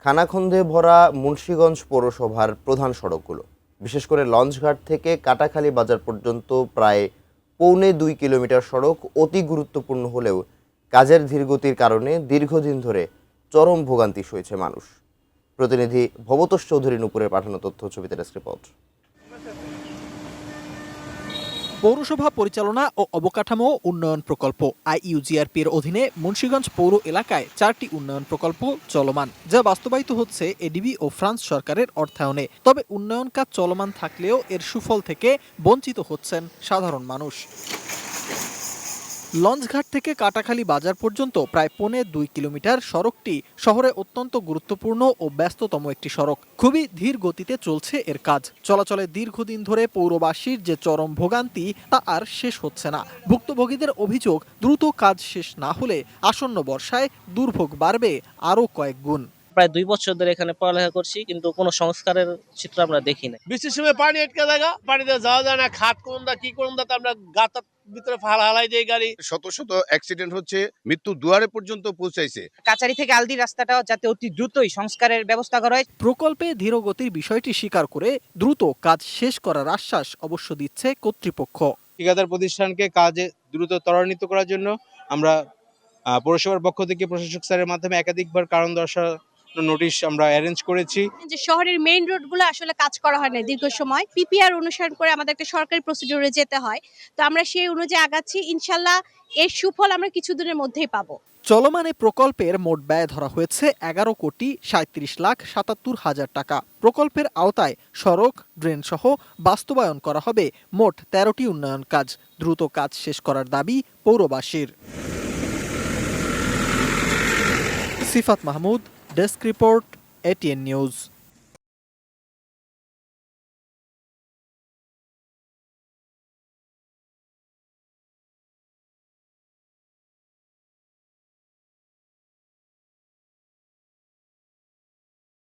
খানাখন্দে ভরা মুন্সিগঞ্জ পৌরসভার প্রধান সড়কগুলো, বিশেষ করে লঞ্চঘাট থেকে কাটাখালী বাজার পর্যন্ত প্রায় 1.25 কিলোমিটার সড়ক অতি গুরুত্বপূর্ণ হলেও কাজের ধীরগতির কারণে দীর্ঘদিন ধরে চরম ভোগান্তি সয়েছে মানুষ। প্রতিনিধি ভবতোষ চৌধুরী নুপুরের পাঠানো তথ্য ছবিতে ডেস্ক রিপোর্ট। পৌরসভা পরিচালনা ও অবকাঠামো উন্নয়ন প্রকল্প IUGRP-র অধীনে মুন্সিগঞ্জ পৌর এলাকায় 4টি উন্নয়ন প্রকল্প চলমান, যা বাস্তবায়িত হচ্ছে এডিবি ও ফ্রান্স সরকারের অর্থায়নে। তবে উন্নয়ন কাজ চলমান থাকলেও এর সুফল থেকে বঞ্চিত হচ্ছেন সাধারণ মানুষ। লঞ্চঘাট থেকে কাটাখালী বাজার পর্যন্ত প্রায় 1.25 কিলোমিটার সড়কটি শহরে অত্যন্ত গুরুত্বপূর্ণ ও ব্যস্ততম একটি সড়ক। খুবই ধীর গতিতে চলছে এর কাজ। চলাচলে দীর্ঘদিন ধরে পৌরবাসীর যে চরম ভোগান্তি তা আর শেষ হচ্ছে না। ভুক্তভোগীদের অভিযোগ, দ্রুত কাজ শেষ না হলে আসন্ন বর্ষায় দুর্ভোগ বাড়বে আরও কয়েক গুণ। প্রায় 2 বছর ধরে এখানে পড়ালেখা করছি, কিন্তু কোনো সংস্কারের চিত্র আমরা দেখি না। বৃষ্টির সময় পানি আটকে জায়গা, পানিতে যাওয়া যায় না, খাট কোন দা কি কোন দা আমরা গাতার ভিতরে হালাই দেই গাড়ি। শত শত অ্যাক্সিডেন্ট হচ্ছে, মৃত্যু দুয়ারে পর্যন্ত পৌঁছাইছে। কাচারি থেকে আলদি রাস্তাটাও যাতে অতি দ্রুতই সংস্কারের ব্যবস্থা করা হয়। প্রকল্পে ধীরগতির বিষয়টি স্বীকার করে দ্রুত কাজ শেষ করার আশ্বাস অবশ্য দিচ্ছে কর্তৃপক্ষ। ঠিকাদার প্রতিষ্ঠানকে কাজে দ্রুত ত্বরান্বিত করার জন্য আমরা পৌরসভার পক্ষ থেকে প্রশাসক স্যারের মাধ্যমে একাধিকবার কারণ দর্শানোর নোটিশ আমরা অ্যারেঞ্জ করেছি। যে শহরের মেইন রোডগুলো আসলে কাজ করা হয় না দীর্ঘ সময়, পিপিআর অনুসরণ করে আমাদের একটা সরকারি প্রসিডিউরে যেতে হয়। তো আমরা সেই অনুযায়ী আগাচ্ছি, ইনশাল্লাহ এর সুফল আমরা কিছুদিনের মধ্যেই পাবো। চলমান এই প্রকল্পের মোট ব্যয় ধরা হয়েছে 11,37,77,000 টাকা। প্রকল্পের আওতায় সড়ক, ড্রেন সহ বাস্তবায়ন করা হবে মোট 13টি উন্নয়ন কাজ। দ্রুত কাজ শেষ করার দাবি পৌরবাসীর। Sifat Mahmud, desk report, ATN news.